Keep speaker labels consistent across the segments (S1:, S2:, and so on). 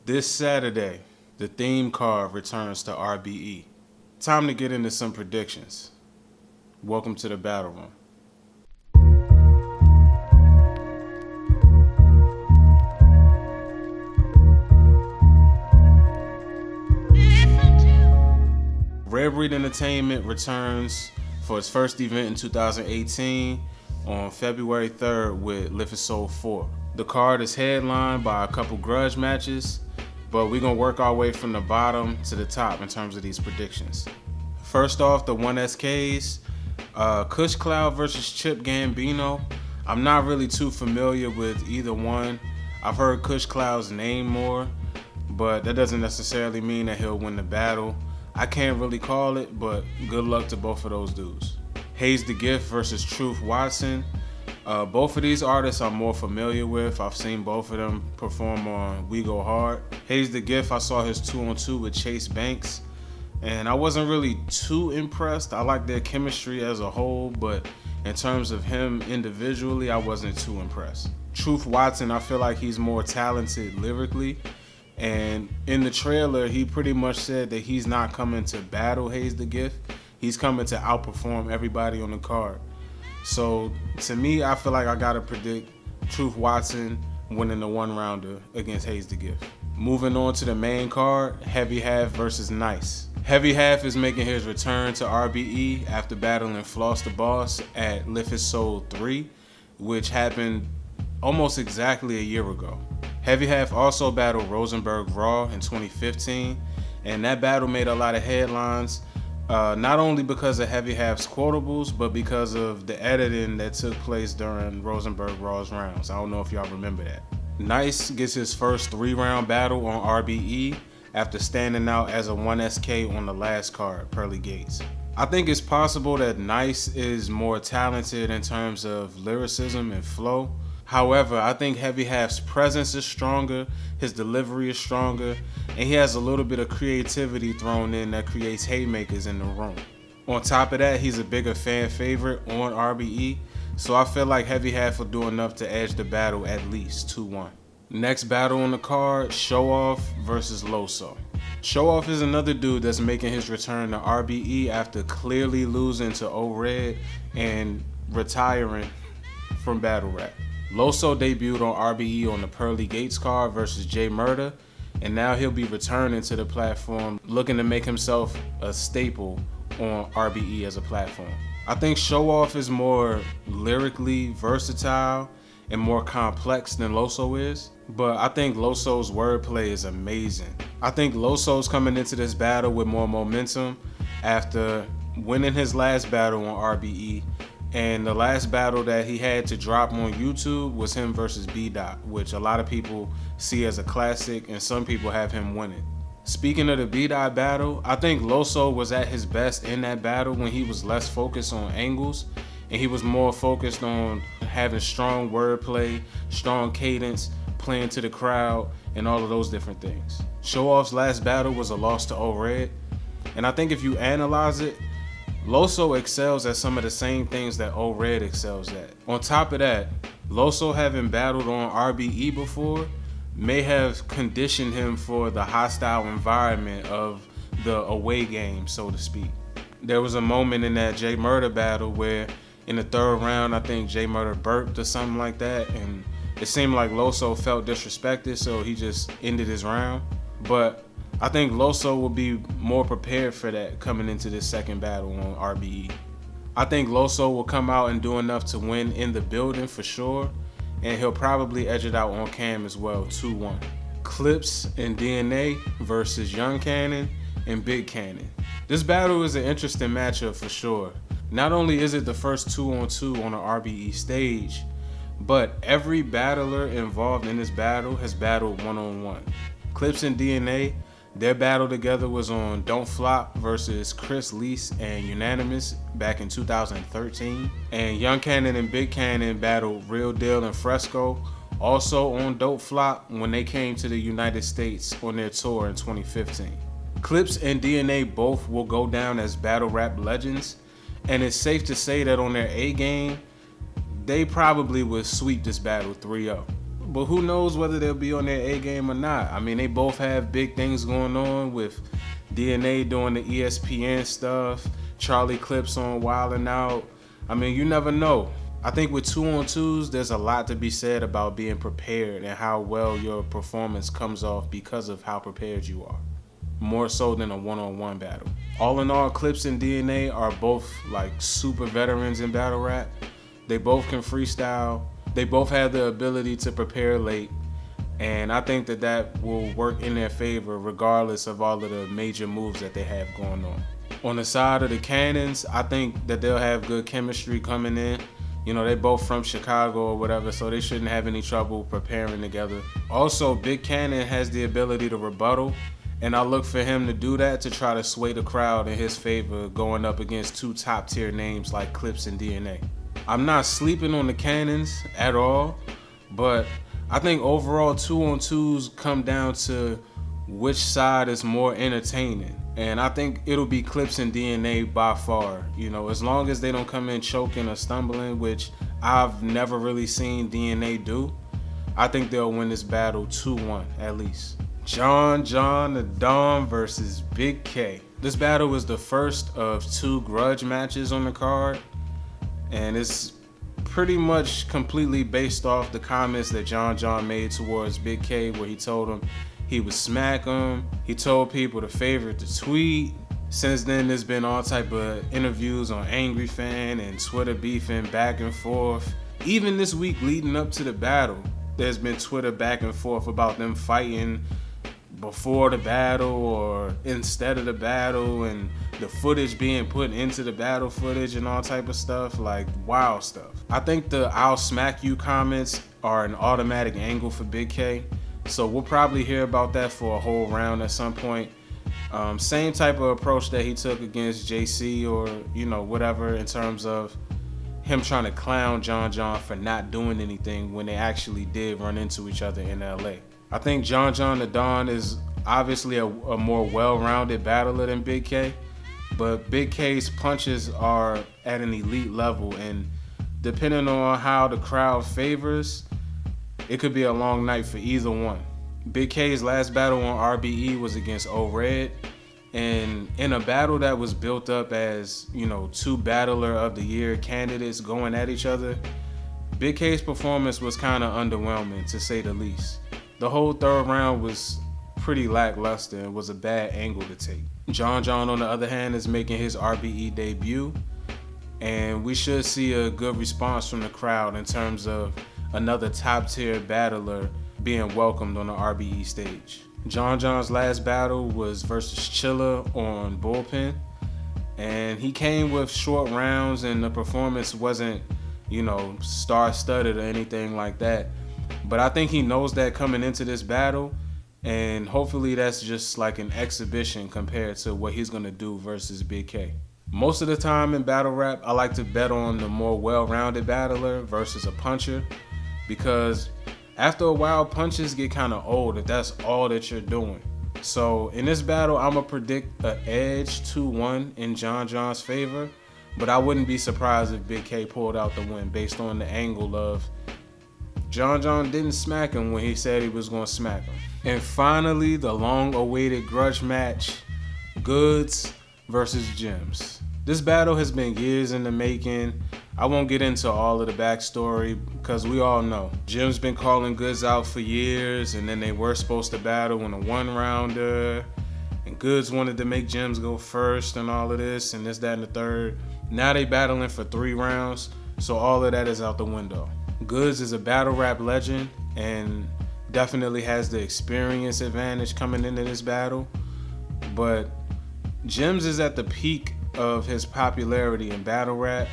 S1: This Saturday, the theme card returns to RBE. Time to get into some predictions. Welcome to the Battle Room. Red Breed Entertainment returns for its first event in 2018 on February 3rd with Live His Soul 4. The card is headlined by a couple grudge matches, but we're going to work our way from the bottom to the top in terms of these predictions. First off, the 1SKs, Kush Cloud versus Chip Gambino. I'm not really too familiar with either one. I've heard Kush Cloud's name more, but that doesn't necessarily mean that he'll win the battle. I can't really call it, but good luck to both of those dudes. Hayes the Gift versus Truth Watson. Both of these artists I'm more familiar with. I've seen both of them perform on We Go Hard. Hayes the Gift, I saw his 2-on-2 with Chase Banks, and I wasn't really too impressed. I like their chemistry as a whole, but in terms of him individually, I wasn't too impressed. Truth Watson, I feel like he's more talented lyrically, and in the trailer, he pretty much said that he's not coming to battle Hayes the Gift. He's coming to outperform everybody on the card. So to me, I feel like I gotta predict Truth Watson winning the one-rounder against Hayes the Gift. Moving on to the main card, Heavy Half versus Nice. Heavy Half is making his return to RBE after battling Floss the Boss at Live His Soul 3, which happened almost exactly a year ago. Heavy Half also battled Rosenberg Raw in 2015, and that battle made a lot of headlines. Not only because of Heavy Half's quotables, but because of the editing that took place during Rosenberg Raw's rounds. I don't know if y'all remember that. Nice gets his first 3-round battle on RBE after standing out as a 1SK on the last card, Pearly Gates. I think it's possible that Nice is more talented in terms of lyricism and flow. However, I think Heavy Half's presence is stronger, his delivery is stronger, and he has a little bit of creativity thrown in that creates haymakers in the room. On top of that, he's a bigger fan favorite on RBE, so I feel like Heavy Half will do enough to edge the battle at least 2-1. Next battle on the card, Show Off versus Loso. Show Off is another dude that's making his return to RBE after clearly losing to O-Red and retiring from battle rap. Loso debuted on RBE on the Pearly Gates card versus Jay Murda, and now he'll be returning to the platform looking to make himself a staple on RBE as a platform. I think Show Off is more lyrically versatile and more complex than Loso is, but I think Loso's wordplay is amazing. I think Loso's coming into this battle with more momentum after winning his last battle on RBE. And the last battle that he had to drop on YouTube was him versus B-Dot, which a lot of people see as a classic and some people have him winning. Speaking of the B-Dot battle, I think Loso was at his best in that battle when he was less focused on angles and he was more focused on having strong wordplay, strong cadence, playing to the crowd, and all of those different things. Show Off's last battle was a loss to O-Red, and I think if you analyze it, Loso excels at some of the same things that O-Red excels at. On top of that, Loso having battled on RBE before may have conditioned him for the hostile environment of the away game, so to speak. There was a moment in that Jay Murda battle where in the 3rd round, I think Jay Murda burped or something like that, and it seemed like Loso felt disrespected, so he just ended his round. But I think Loso will be more prepared for that coming into this second battle on RBE. I think Loso will come out and do enough to win in the building for sure, and he'll probably edge it out on cam as well, 2-1. Clips and DNA versus Young Cannon and Big Cannon. This battle is an interesting matchup for sure. Not only is it the first 2-on-2 on an RBE stage, but every battler involved in this battle has battled 1-on-1. Clips and DNA, their battle together was on Don't Flop versus Chris Lease and Unanimous back in 2013. And Young Cannon and Big Cannon battled Real Deal and Fresco, also on Don't Flop when they came to the United States on their tour in 2015. Clips and DNA both will go down as battle rap legends, and it's safe to say that on their A game, they probably would sweep this battle 3-0. But who knows whether they'll be on their A game or not. I mean, they both have big things going on with DNA doing the ESPN stuff, Charlie Clips on Wildin' Out. I mean, you never know. I think with 2-on-2s, there's a lot to be said about being prepared and how well your performance comes off because of how prepared you are. More so than a one-on-one battle. All in all, Clips and DNA are both like super veterans in battle rap. They both can freestyle. They both have the ability to prepare late. And I think that will work in their favor regardless of all of the major moves that they have going on. On the side of the Cannons, I think that they'll have good chemistry coming in. You know, they both from Chicago or whatever, so they shouldn't have any trouble preparing together. Also, Big Cannon has the ability to rebuttal, and I look for him to do that to try to sway the crowd in his favor going up against two top-tier names like Clips and DNA. I'm not sleeping on the Cannons at all, but I think overall 2-on-2s come down to which side is more entertaining. And I think it'll be Clips and DNA by far. You know, as long as they don't come in choking or stumbling, which I've never really seen DNA do, I think they'll win this battle 2-1 at least. John the Don versus Big K. This battle was the first of 2 grudge matches on the card. And it's pretty much completely based off the comments that John made towards Big K, where he told him he would smack him. He told people to favorite the tweet. Since then, there's been all type of interviews on Angry Fan and Twitter beefing back and forth. Even this week leading up to the battle, there's been Twitter back and forth about them fighting before the battle or instead of the battle, and the footage being put into the battle footage and all type of stuff, like wild stuff. I think the "I'll smack you" comments are an automatic angle for Big K, so we'll probably hear about that for a whole round at some point. Same type of approach that he took against JC or, you know, whatever, in terms of him trying to clown John for not doing anything when they actually did run into each other in LA. I think John the Don is obviously a more well-rounded battler than Big K, but Big K's punches are at an elite level, and depending on how the crowd favors, it could be a long night for either one. Big K's last battle on RBE was against O-Red, and in a battle that was built up as, you know, 2 Battler of the Year candidates going at each other, Big K's performance was kind of underwhelming, to say the least. The whole third round was pretty lackluster and was a bad angle to take. John, on the other hand, is making his RBE debut, and we should see a good response from the crowd in terms of another top-tier battler being welcomed on the RBE stage. John's last battle was versus Chilla on Bullpen, and he came with short rounds, and the performance wasn't, you know, star-studded or anything like that. But I think he knows that coming into this battle, and hopefully that's just like an exhibition compared to what he's gonna do versus Big K. Most of the time in battle rap, I like to bet on the more well-rounded battler versus a puncher, because after a while, punches get kind of old if that's all that you're doing. So in this battle, I'm gonna predict an edge 2-1 in John's favor, but I wouldn't be surprised if Big K pulled out the win based on the angle of John didn't smack him when he said he was gonna smack him. And finally, the long-awaited grudge match, Goods versus Gems. This battle has been years in the making. I won't get into all of the backstory because we all know. Jim's been calling Goods out for years, and then they were supposed to battle in a 1-rounder, and Goods wanted to make Jims go first and all of this, and this, that, and the third. Now they battling for 3 rounds, so all of that is out the window. Goods is a battle rap legend and definitely has the experience advantage coming into this battle, but Jims is at the peak of his popularity in battle rap,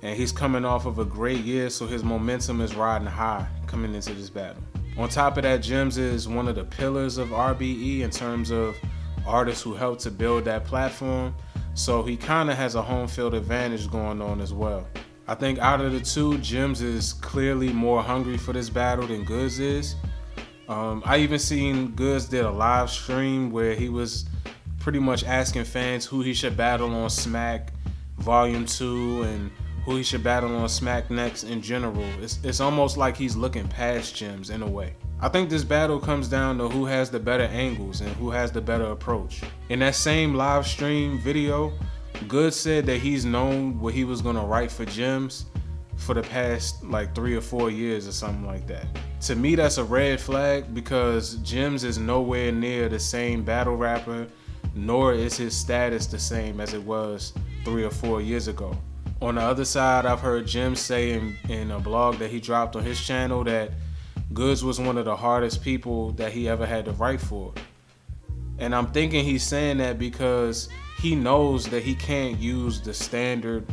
S1: and he's coming off of a great year, so his momentum is riding high coming into this battle. On top of that, Jims is one of the pillars of RBE in terms of artists who helped to build that platform, so he kind of has a home field advantage going on as well. I think out of the 2, Jims is clearly more hungry for this battle than Goods is. I even seen Goods did a live stream where he was pretty much asking fans who he should battle on Smack Volume 2 and who he should battle on Smack next in general. It's almost like he's looking past Jims in a way. I think this battle comes down to who has the better angles and who has the better approach. In that same live stream video, Good said that he's known what he was gonna write for Jims for the past like 3 or 4 years or something like that. To me, that's a red flag because Jims is nowhere near the same battle rapper, nor is his status the same as it was 3 or 4 years ago. On the other side, I've heard Jims say in a blog that he dropped on his channel that Goods was one of the hardest people that he ever had to write for. And I'm thinking he's saying that because he knows that he can't use the standard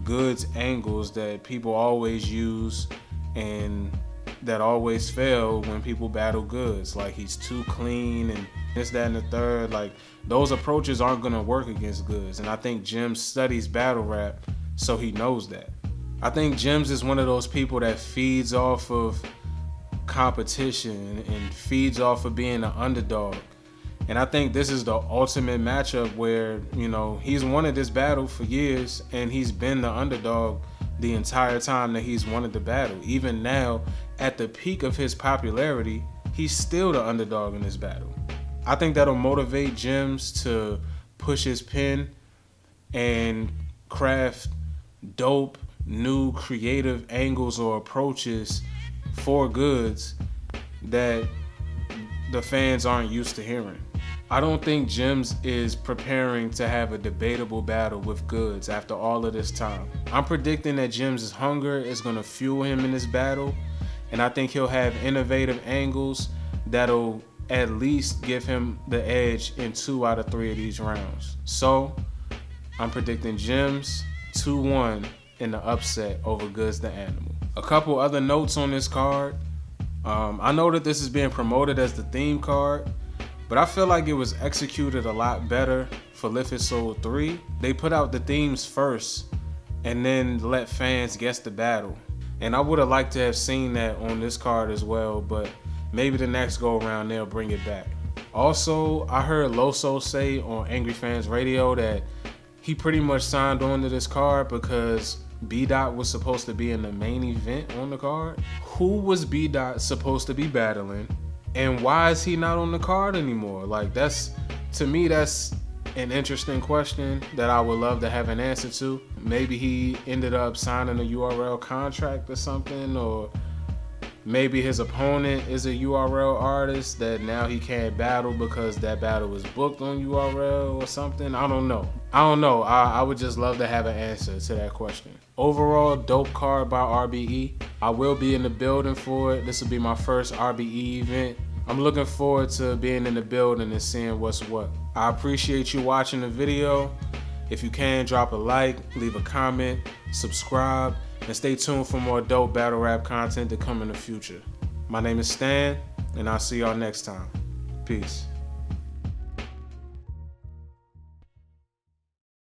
S1: Goods angles that people always use and that always fail when people battle Goods. Like he's too clean and this, that, and the third. Like those approaches aren't gonna work against Goods. And I think Jims studies battle rap, so he knows that. I think Jims is one of those people that feeds off of competition and feeds off of being an underdog. And I think this is the ultimate matchup where, you know, he's wanted this battle for years and he's been the underdog the entire time that he's wanted the battle. Even now, at the peak of his popularity, he's still the underdog in this battle. I think that'll motivate Jims to push his pen and craft dope, new, creative angles or approaches for Goods that the fans aren't used to hearing. I don't think Jims is preparing to have a debatable battle with Goods after all of this time. I'm predicting that Jims' hunger is going to fuel him in this battle, and I think he'll have innovative angles that'll at least give him the edge in 2 out of 3 of these rounds. So, I'm predicting Jims 2-1 in the upset over Goods the Animal. A couple other notes on this card. I know that this is being promoted as the theme card, but I feel like it was executed a lot better for Lift His Soul 3. They put out the themes first and then let fans guess the battle. And I would have liked to have seen that on this card as well, but maybe the next go around they'll bring it back. Also, I heard Loso say on Angry Fans Radio that he pretty much signed on to this card because B-Dot was supposed to be in the main event on the card. Who was B-Dot supposed to be battling? And why is he not on the card anymore? Like to me, that's an interesting question that I would love to have an answer to. Maybe he ended up signing a URL contract or something, or maybe his opponent is a URL artist that now he can't battle because that battle was booked on URL or something. I don't know. I would just love to have an answer to that question. Overall, dope card by RBE. I will be in the building for it. This will be my first RBE event. I'm looking forward to being in the building and seeing what's what. I appreciate you watching the video. If you can, drop a like, leave a comment, subscribe, and stay tuned for more dope battle rap content to come in the future. My name is Stan, and I'll see y'all next time. Peace.